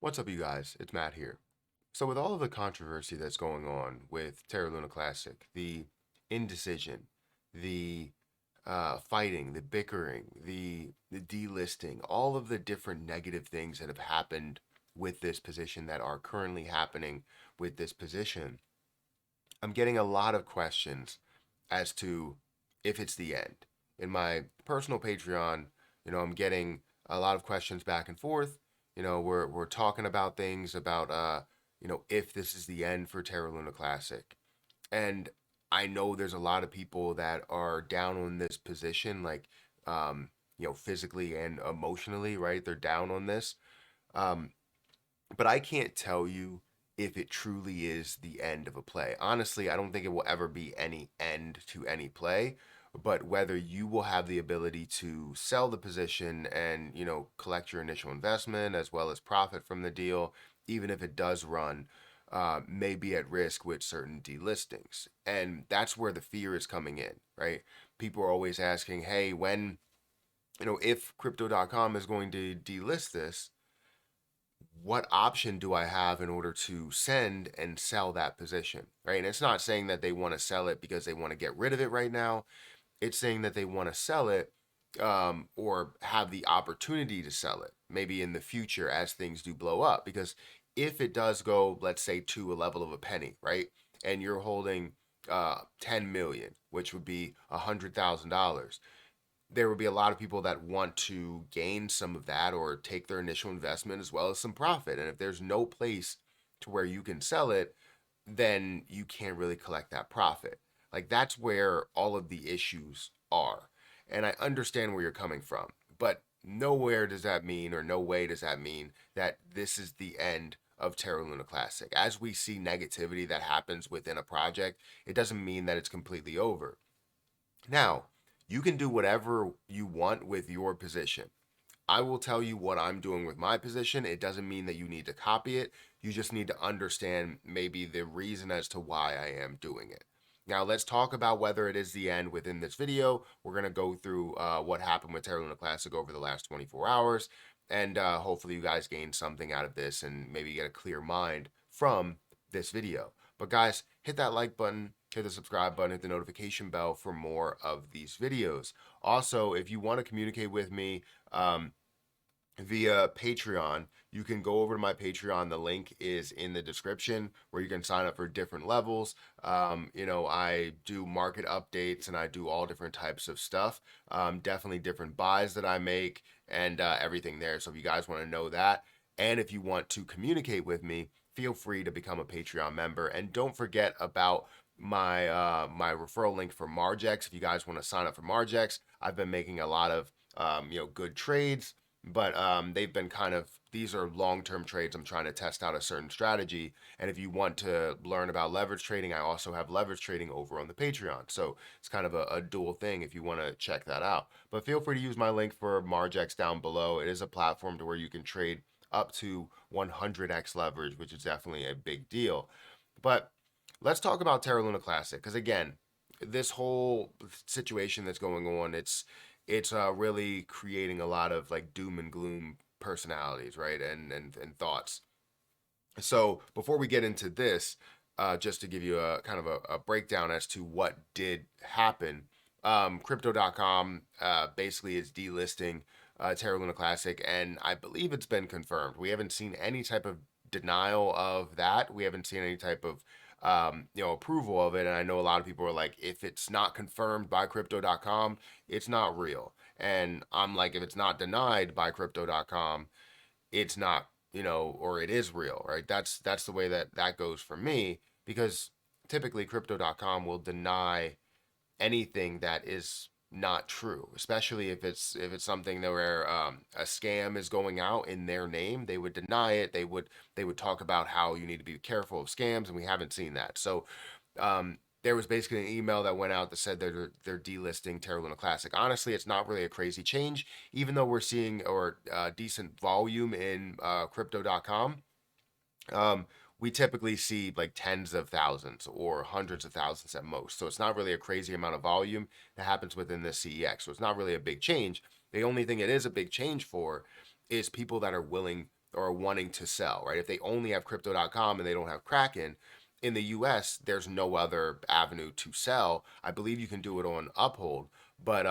What's up, you guys? It's Matt here. So, with all of the controversy that's going on with Terra Luna Classic, the indecision, the fighting, the bickering, the delisting, all of the different negative things that have happened with this position that are currently happening with this position, I'm getting a lot of questions as to if it's the end. In my personal Patreon, I'm getting a lot of questions back and forth. We're talking about things about if this is the end for Terra Luna Classic. And I know there's a lot of people that are down on this position, like physically and emotionally, right? They're down on this. Um, but I can't tell you if it truly is the end of a play. Honestly, I don't think it will ever be any end to any play, but whether you will have the ability to sell the position and, collect your initial investment as well as profit from the deal, even if it does run, may be at risk with certain delistings. And that's where the fear is coming in, right? People are always asking, hey, when, if crypto.com is going to delist this, what option do I have in order to send and sell that position, right? And it's not saying that they want to sell it because they want to get rid of it right now. It's saying that they want to sell it or have the opportunity to sell it maybe in the future as things do blow up. Because if it does go, let's say, to a level of a penny, right? And you're holding 10 million, which would be $100,000, there would be a lot of people that want to gain some of that or take their initial investment as well as some profit. And if there's no place to where you can sell it, then you can't really collect that profit. Like that's where all of the issues are. And I understand where you're coming from, but nowhere does that mean, or no way does that mean that this is the end of Terra Luna Classic. As we see negativity that happens within a project, it doesn't mean that it's completely over. Now, you can do whatever you want with your position. I will tell you what I'm doing with my position. It doesn't mean that you need to copy it. You just need to understand maybe the reason as to why I am doing it. Now, let's talk about whether it is the end within this video. We're going to go through what happened with Terra Luna Classic over the last 24 hours. And hopefully, you guys gain something out of this and maybe get a clear mind from this video. But, guys, hit that like button, hit the subscribe button, hit the notification bell for more of these videos. Also, if you want to communicate with me, via Patreon, you can go over to my Patreon. The link is in the description where you can sign up for different levels. I do market updates and I do all different types of stuff. Definitely different buys that I make and everything there. So if you guys want to know that, and if you want to communicate with me, feel free to become a Patreon member. And don't forget about my referral link for Margex. If you guys want to sign up for Margex, I've been making a lot of good trades, but they've been these are long-term trades. I'm trying to test out a certain strategy, and if you want to learn about leverage trading, I also have leverage trading over on the Patreon. So it's kind of a dual thing if you want to check that out. But feel free to use my link for Margex down below. It is a platform to where you can trade up to 100x leverage, which is definitely a big deal. But let's talk about Terra Luna Classic, because again, this whole situation that's going on, it's really creating a lot of like doom and gloom personalities, right? And thoughts. So before we get into this, just to give you a kind of a breakdown as to what did happen, crypto.com basically is delisting Terra Luna Classic, and I believe it's been confirmed. We haven't seen any type of denial of that. We haven't seen any type of approval of it. And I know a lot of people are like, if it's not confirmed by crypto.com, it's not real. And I'm like, if it's not denied by crypto.com, it's not, or it is real, right? That's the way that goes for me, because typically crypto.com will deny anything that is not true, especially if it's something that where a scam is going out in their name. They would deny it. They would talk about how you need to be careful of scams, and we haven't seen that. So there was basically an email that went out that said they're delisting Terra Luna Classic. Honestly, it's not really a crazy change, even though we're seeing or decent volume in crypto.com. Um, we typically see like tens of thousands or hundreds of thousands at most. So it's not really a crazy amount of volume that happens within the CEX. So it's not really a big change. The only thing it is a big change for is people that are willing or wanting to sell, right? If they only have crypto.com and they don't have Kraken, in the US, there's no other avenue to sell. I believe you can do it on Uphold, but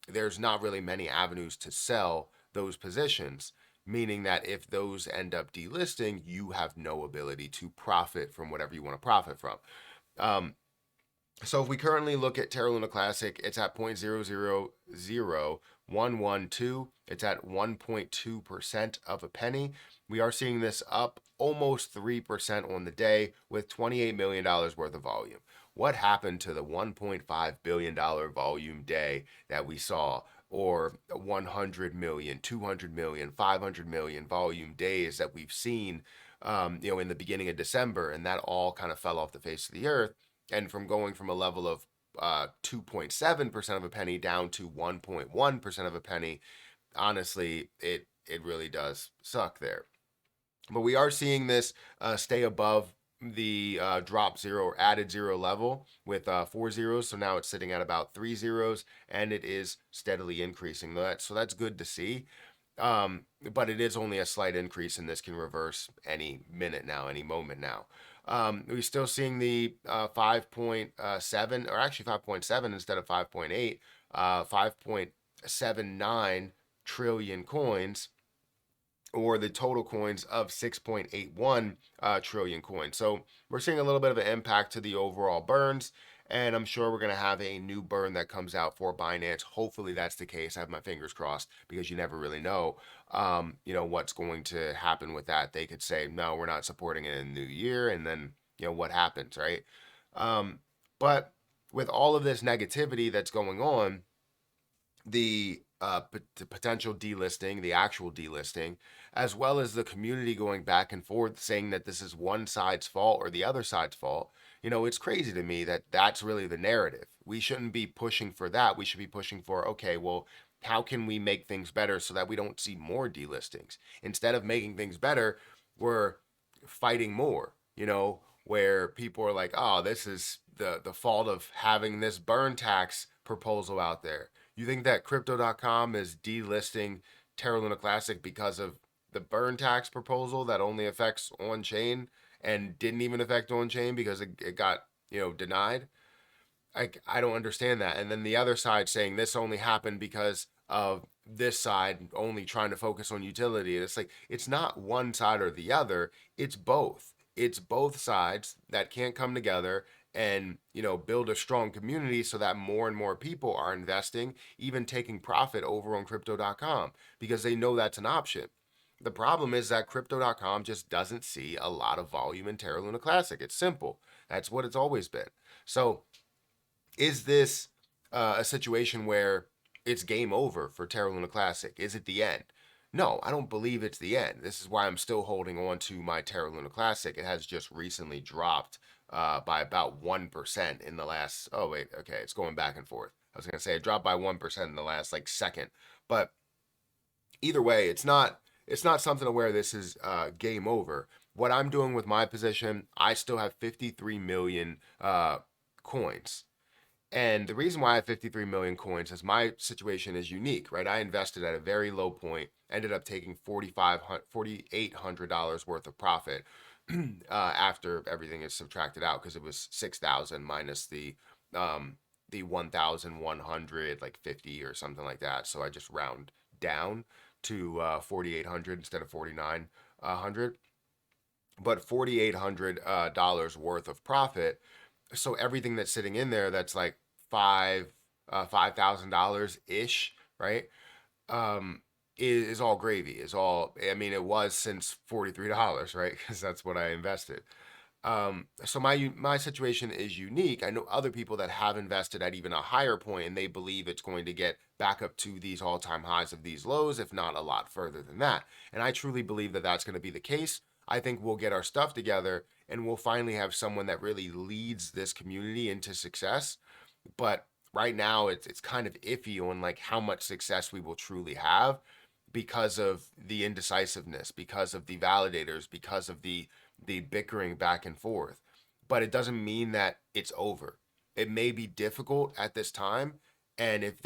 there's not really many avenues to sell those positions, meaning that if those end up delisting, you have no ability to profit from whatever you want to profit from. So if we currently look at Terra Luna Classic, it's at 0.000112. It's at 1.2% of a penny. We are seeing this up almost 3% on the day with $28 million worth of volume. What happened to the $1.5 billion volume day that we saw, or 100 million, 200 million, 500 million volume days that we've seen in the beginning of December, and that all kind of fell off the face of the earth. And from going from a level of 2.7% of a penny down to 1.1% of a penny, honestly, it really does suck there. But we are seeing this stay above the drop zero or added zero level with 4 zeros. So now it's sitting at about 3 zeros, and it is steadily increasing. So that's good to see. But it is only a slight increase, and this can reverse any minute now, any moment now. We're still seeing the 5.7, or actually 5.7 instead of 5.8, 5.79 trillion coins, or the total coins of 6.81 trillion coins. So we're seeing a little bit of an impact to the overall burns, and I'm sure we're going to have a new burn that comes out for Binance. Hopefully that's the case. I have my fingers crossed, because you never really know, what's going to happen with that. They could say, no, we're not supporting it in the new year, and then, what happens, right? But with all of this negativity that's going on, the potential delisting, the actual delisting, as well as the community going back and forth saying that this is one side's fault or the other side's fault, it's crazy to me that that's really the narrative. We shouldn't be pushing for that. We should be pushing for, okay, well, how can we make things better so that we don't see more delistings? Instead of making things better, we're fighting more, where people are like, oh, this is the fault of having this burn tax proposal out there. You think that crypto.com is delisting Terra Luna Classic because of the burn tax proposal that only affects on-chain and didn't even affect on-chain because it got, denied? I don't understand that. And then the other side saying this only happened because of this side only trying to focus on utility. It's like, it's not one side or the other. It's both. It's both sides that can't come together and build a strong community so that more and more people are investing, even taking profit over on crypto.com, because they know that's an option. The problem is that crypto.com just doesn't see a lot of volume in Terra Luna Classic. It's simple. That's what it's always been. So is this a situation where it's game over for Terra Luna Classic? Is it the end? No, I don't believe it's the end. This is why I'm still holding on to my Terra Luna Classic. It has just recently dropped by about 1% in the last, oh wait, okay, it's going back and forth. I was going to say it dropped by 1% in the last second. But either way, it's not something where this is game over. What I'm doing with my position, I still have 53 million coins. And the reason why I have 53 million coins is my situation is unique, right? I invested at a very low point, ended up taking $4,800 worth of profit after everything is subtracted out, because it was 6,000 minus the 1,100, 50 or something like that. So I just round down to 4,800 instead of 4,900. But $4,800 worth of profit. So everything that's sitting in there, that's like $5,000 ish, right? Is all gravy. Is all. I mean, it was since $43, right? Because that's what I invested. So my situation is unique. I know other people that have invested at even a higher point, and they believe it's going to get back up to these all-time highs of these lows, if not a lot further than that. And I truly believe that that's going to be the case. I think we'll get our stuff together, and we'll finally have someone that really leads this community into success. But right now, it's kind of iffy on how much success we will truly have, because of the indecisiveness, because of the validators, because of the bickering back and forth. But it doesn't mean that it's over. It may be difficult at this time, and if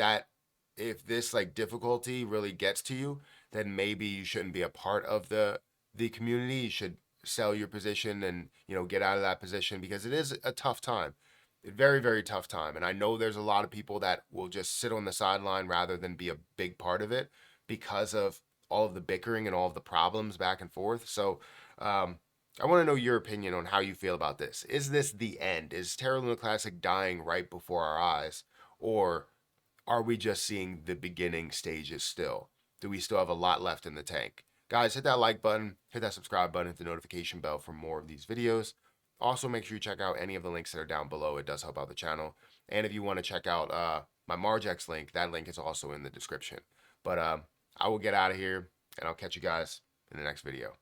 this difficulty really gets to you, then maybe you shouldn't be a part of the the community should sell your position and, get out of that position, because it is a tough time. A very, very tough time. And I know there's a lot of people that will just sit on the sideline rather than be a big part of it because of all of the bickering and all of the problems back and forth. So, I want to know your opinion on how you feel about this. Is this the end? Is Terra Luna Classic dying right before our eyes? Or are we just seeing the beginning stages still? Do we still have a lot left in the tank? Guys, hit that like button, hit that subscribe button, hit the notification bell for more of these videos. Also, make sure you check out any of the links that are down below. It does help out the channel. And if you want to check out my Margex link, that link is also in the description. But I will get out of here, and I'll catch you guys in the next video.